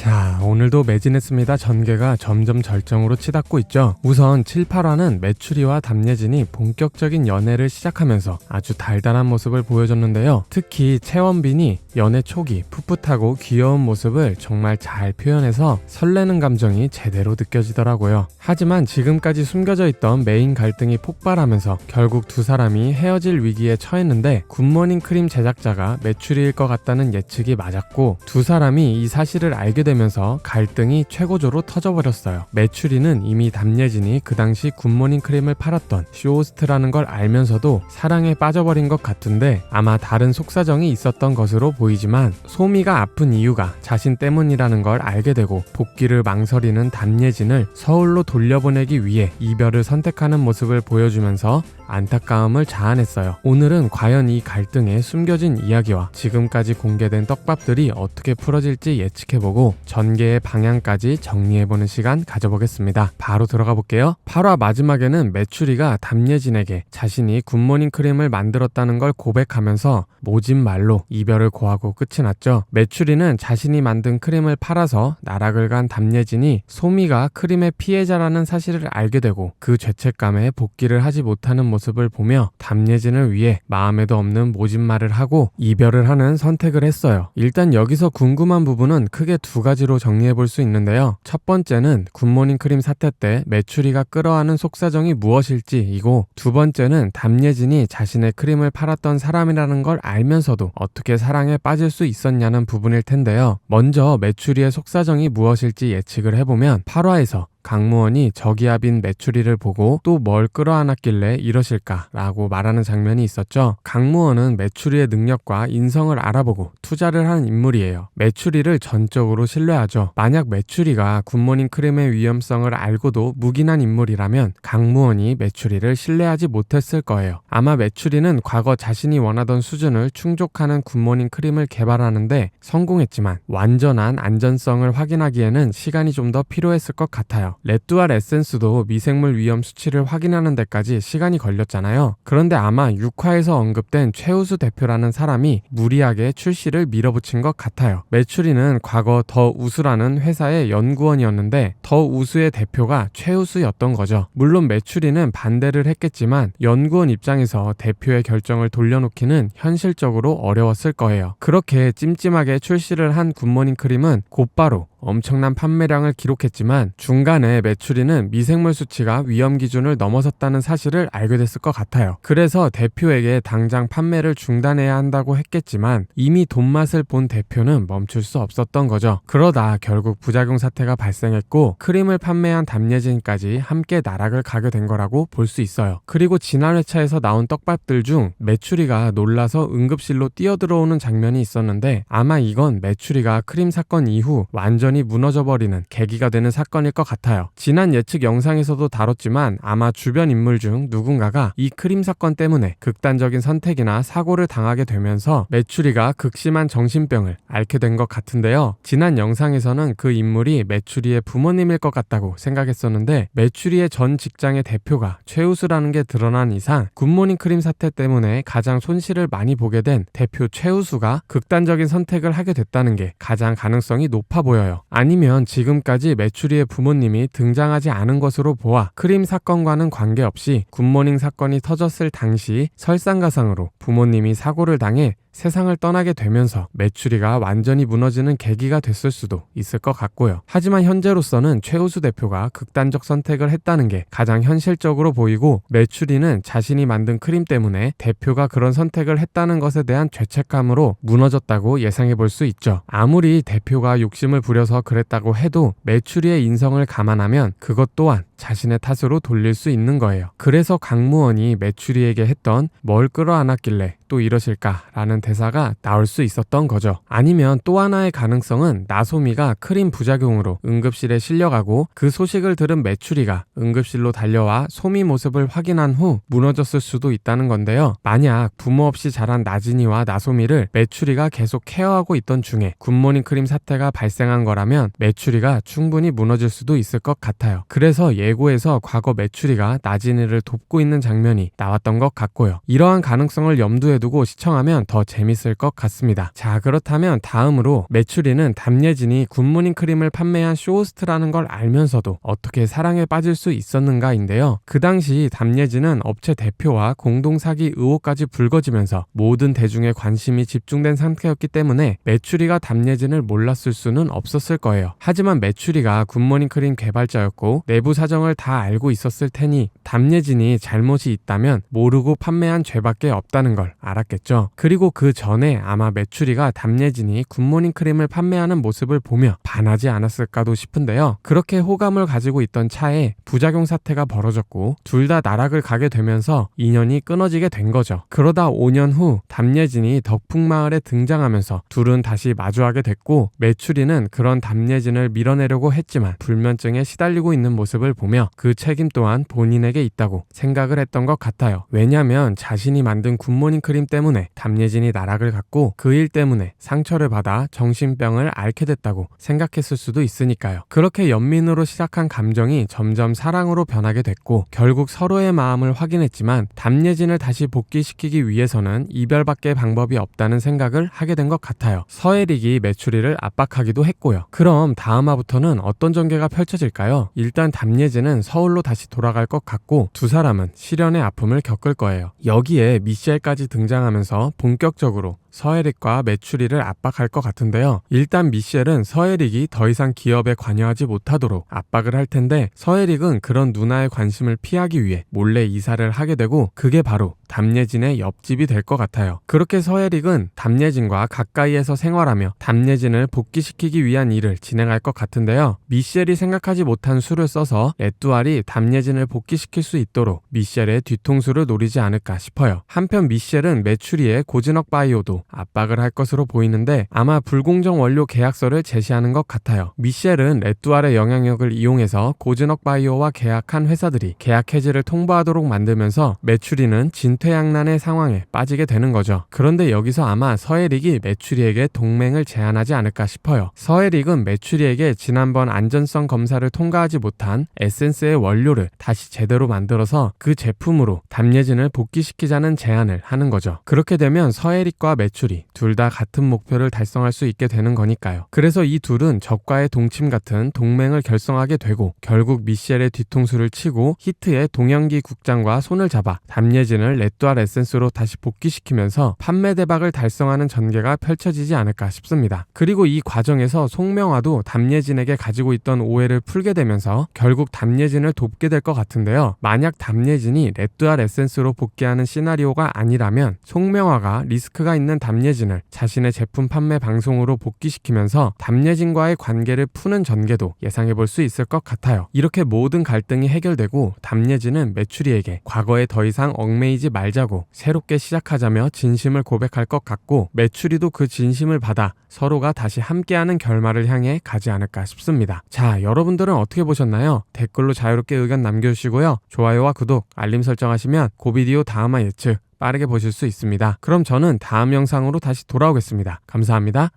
자, 오늘도 매진했습니다. 전개가 점점 절정으로 치닫고 있죠. 우선 7, 8화는 메추리와 담예진이 본격적인 연애를 시작하면서 아주 달달한 모습을 보여줬는데요. 특히 채원빈이 연애 초기 풋풋하고 귀여운 모습을 정말 잘 표현해서 설레는 감정이 제대로 느껴지더라고요. 하지만 지금까지 숨겨져 있던 메인 갈등이 폭발하면서 결국 두 사람이 헤어질 위기에 처했는데 굿모닝 크림 제작자가 메추리일 것 같다는 예측이 맞았고 두 사람이 이 사실을 알게 되면서 갈등이 최고조로 터져버렸어요. 메추리는 이미 담예진이 그 당시 굿모닝 크림을 팔았던 쇼호스트라는 걸 알면서도 사랑에 빠져버린 것 같은데 아마 다른 속사정이 있었던 것으로 보이지만 소미가 아픈 이유가 자신 때문이라는 걸 알게 되고 복귀를 망설이는 담예진을 서울로 돌려보내기 위해 이별을 선택하는 모습을 보여주면서 안타까움을 자아냈어요. 오늘은 과연 이 갈등에 숨겨진 이야기와 지금까지 공개된 떡밥들이 어떻게 풀어질지 예측해보고 전개의 방향까지 정리해보는 시간 가져보겠습니다. 바로 들어가 볼게요. 8화 마지막에는 메추리가 담예진에게 자신이 굿모닝 크림을 만들었다는 걸 고백하면서 모진 말로 이별을 고하고 끝이 났죠. 메추리는 자신이 만든 크림을 팔아서 나락을 간 담예진이 소미가 크림의 피해자라는 사실을 알게 되고 그 죄책감에 복귀를 하지 못하는 모습을 보며 담예진을 위해 마음에도 없는 모진말을 하고 이별을 하는 선택을 했어요. 일단 여기서 궁금한 부분은 크게 두 가지로 정리해 볼 수 있는데요. 첫 번째는 굿모닝 크림 사태 때 메추리가 끌어안은 속사정이 무엇일지 이고 두 번째는 담예진이 자신의 크림을 팔았던 사람이라는 걸 알면서도 어떻게 사랑에 빠질 수 있었냐는 부분일 텐데요. 먼저 메추리의 속사정이 무엇일지 예측을 해보면 8화에서 강무원이 저기압인 메추리를 보고 또 뭘 끌어안았길래 이러실까 라고 말하는 장면이 있었죠. 강무원은 메추리의 능력과 인성을 알아보고 투자를 한 인물이에요. 메추리를 전적으로 신뢰하죠. 만약 메추리가 굿모닝 크림의 위험성을 알고도 묵인한 인물이라면 강무원이 메추리를 신뢰하지 못했을 거예요. 아마 메추리는 과거 자신이 원하던 수준을 충족하는 굿모닝 크림을 개발하는데 성공했지만 완전한 안전성을 확인하기에는 시간이 좀 더 필요했을 것 같아요. 레뚜알 에센스도 미생물 위험 수치를 확인하는 데까지 시간이 걸렸잖아요. 그런데 아마 6화에서 언급된 최우수 대표라는 사람이 무리하게 출시를 밀어붙인 것 같아요. 메추리는 과거 더 우수라는 회사의 연구원이었는데 더 우수의 대표가 최우수였던 거죠. 물론 메추리는 반대를 했겠지만 연구원 입장에서 대표의 결정을 돌려놓기는 현실적으로 어려웠을 거예요. 그렇게 찜찜하게 출시를 한 굿모닝 크림은 곧바로 엄청난 판매량을 기록했지만 중간에 메추리는 미생물 수치가 위험 기준을 넘어섰다는 사실을 알게 됐을 것 같아요. 그래서 대표에게 당장 판매를 중단해야 한다고 했겠지만 이미 돈맛을 본 대표는 멈출 수 없었던 거죠. 그러다 결국 부작용 사태가 발생했고 크림을 판매한 담예진까지 함께 나락을 가게 된 거라고 볼 수 있어요. 그리고 지난 회차에서 나온 떡밥들 중 메추리가 놀라서 응급실로 뛰어들어오는 장면이 있었는데 아마 이건 메추리가 크림 사건 이후 완전히 무너져버리는 계기가 되는 사건일 것 같아요. 지난 예측 영상에서도 다뤘지만 아마 주변 인물 중 누군가가 이 크림 사건 때문에 극단적인 선택이나 사고를 당하게 되면서 메추리가 극심한 정신병을 앓게 된 것 같은데요. 지난 영상에서는 그 인물이 메추리의 부모님일 것 같다고 생각했었는데 메추리의 전 직장의 대표가 최우수라는 게 드러난 이상 굿모닝 크림 사태 때문에 가장 손실을 많이 보게 된 대표 최우수가 극단적인 선택을 하게 됐다는 게 가장 가능성이 높아 보여요. 아니면 지금까지 메추리의 부모님이 등장하지 않은 것으로 보아 크림 사건과는 관계없이 굿모닝 사건이 터졌을 당시 설상가상으로 부모님이 사고를 당해 세상을 떠나게 되면서 메추리가 완전히 무너지는 계기가 됐을 수도 있을 것 같고요. 하지만 현재로서는 최우수 대표가 극단적 선택을 했다는 게 가장 현실적으로 보이고 메추리는 자신이 만든 크림 때문에 대표가 그런 선택을 했다는 것에 대한 죄책감으로 무너졌다고 예상해 볼 수 있죠. 아무리 대표가 욕심을 부려서 그랬다고 해도 메추리의 인성을 감안하면 그것 또한 자신의 탓으로 돌릴 수 있는 거예요. 그래서 강무원이 메추리에게 했던 뭘 끌어안았길래 또 이러실까라는 대사가 나올 수 있었던 거죠. 아니면 또 하나의 가능성은 나소미가 크림 부작용으로 응급실에 실려가고 그 소식을 들은 메추리가 응급실로 달려와 소미 모습을 확인한 후 무너졌을 수도 있다는 건데요. 만약 부모 없이 자란 나진이와 나소미를 메추리가 계속 케어하고 있던 중에 굿모닝 크림 사태가 발생한 거라면 메추리가 충분히 무너질 수도 있을 것 같아요. 그래서 예고에서 과거 메추리가 나진이를 돕고 있는 장면이 나왔던 것 같고요. 이러한 가능성을 염두에 두고 시청하면 더 재밌을 것 같습니다. 자, 그렇다면 다음으로 메추리는 담예진이 굿모닝 크림을 판매한 쇼호스트라는 걸 알면서도 어떻게 사랑에 빠질 수 있었는가인데요. 그 당시 담예진은 업체 대표와 공동 사기 의혹까지 불거지면서 모든 대중의 관심이 집중된 상태였기 때문에 메추리가 담예진을 몰랐을 수는 없었을 거예요. 하지만 메추리가 굿모닝 크림 개발자였고 내부 사정을 다 알고 있었을 테니 담예진이 잘못이 있다면 모르고 판매한 죄밖에 없다는 걸 알았겠죠. 그리고 그 전에 아마 메추리가 담예진이 굿모닝 크림을 판매하는 모습을 보며 반하지 않았을까도 싶은데요. 그렇게 호감을 가지고 있던 차에 부작용 사태가 벌어졌고 둘 다 나락을 가게 되면서 인연이 끊어지게 된 거죠. 그러다 5년 후 담예진이 덕풍마을에 등장하면서 둘은 다시 마주하게 됐고 메추리는 그런 담예진을 밀어내려고 했지만 불면증에 시달리고 있는 모습을 보며 그 책임 또한 본인에게 있다고 생각을 했던 것 같아요. 왜냐면 자신이 만든 굿모닝 크림 때문에 담예진이 나락을 갔고 그 일 때문에 상처를 받아 정신병을 앓게 됐다고 생각했을 수도 있으니까요. 그렇게 연민으로 시작한 감정이 점점 사랑으로 변하게 됐고 결국 서로의 마음을 확인했지만 담예진을 다시 복귀시키기 위해서는 이별밖에 방법이 없다는 생각을 하게 된 것 같아요. 서혜릭이 메추리를 압박하기도 했고요. 그럼 다음화부터는 어떤 전개가 펼쳐질까요? 일단 담예진은 서울로 다시 돌아갈 것 같고 두 사람은 실연의 아픔을 겪을 거예요. 여기에 미셸까지 등장하면서 본격적으로 서혜릭과 메추리를 압박할 것 같은데요. 일단 미셸은 서혜릭이 더 이상 기업에 관여하지 못하도록 압박을 할 텐데 서혜릭은 그런 누나의 관심을 피하기 위해 몰래 이사를 하게 되고 그게 바로 담예진의 옆집이 될 것 같아요. 그렇게 서혜릭은 담예진과 가까이에서 생활하며 담예진을 복귀시키기 위한 일을 진행할 것 같은데요. 미셸이 생각하지 못한 수를 써서 에뚜알이 담예진을 복귀시킬 수 있도록 미셸의 뒤통수를 노리지 않을까 싶어요. 한편 미셸은 메추리의 고즈넉 바이오도 압박을 할 것으로 보이는데 아마 불공정 원료 계약서를 제시하는 것 같아요. 미셸은 에뚜알의 영향력을 이용해서 고즈넉 바이오와 계약한 회사들이 계약 해지를 통보하도록 만들면서 메추리는 진퇴양난의 상황에 빠지게 되는 거죠. 그런데 여기서 아마 서혜릭이 메추리에게 동맹을 제안하지 않을까 싶어요. 서혜릭은 메추리에게 지난번 안전성 검사를 통과하지 못한 에센스의 원료를 다시 제대로 만들어서 그 제품으로 담예진을 복귀시키자는 제안을 하는 거죠. 그렇게 되면 서혜릭과 메추리 둘 다 같은 목표를 달성할 수 있게 되는 거니까요. 그래서 이 둘은 적과의 동침 같은 동맹을 결성하게 되고 결국 미셸의 뒤통수를 치고 히트의 동영기 국장과 손을 잡아 담예진을 에뚜알 에센스로 다시 복귀시키면서 판매 대박을 달성하는 전개가 펼쳐지지 않을까 싶습니다. 그리고 이 과정에서 송명화도 담예진에게 가지고 있던 오해를 풀게 되면서 결국 담예진을 돕게 될 것 같은데요. 만약 담예진이 에뚜알 에센스로 복귀하는 시나리오가 아니라면 송명화가 리스크가 있는 담예진을 자신의 제품 판매 방송으로 복귀시키면서 담예진과의 관계를 푸는 전개도 예상해볼 수 있을 것 같아요. 이렇게 모든 갈등이 해결되고 담예진은 메추리에게 과거에 더 이상 얽매이지 말자고 새롭게 시작하자며 진심을 고백할 것 같고 메추리도 그 진심을 받아 서로가 다시 함께하는 결말을 향해 가지 않을까 싶습니다. 자, 여러분들은 어떻게 보셨나요? 댓글로 자유롭게 의견 남겨주시고요. 좋아요와 구독, 알림 설정하시면 고비디오 다음화 예측 빠르게 보실 수 있습니다. 그럼 저는 다음 영상으로 다시 돌아오겠습니다. 감사합니다.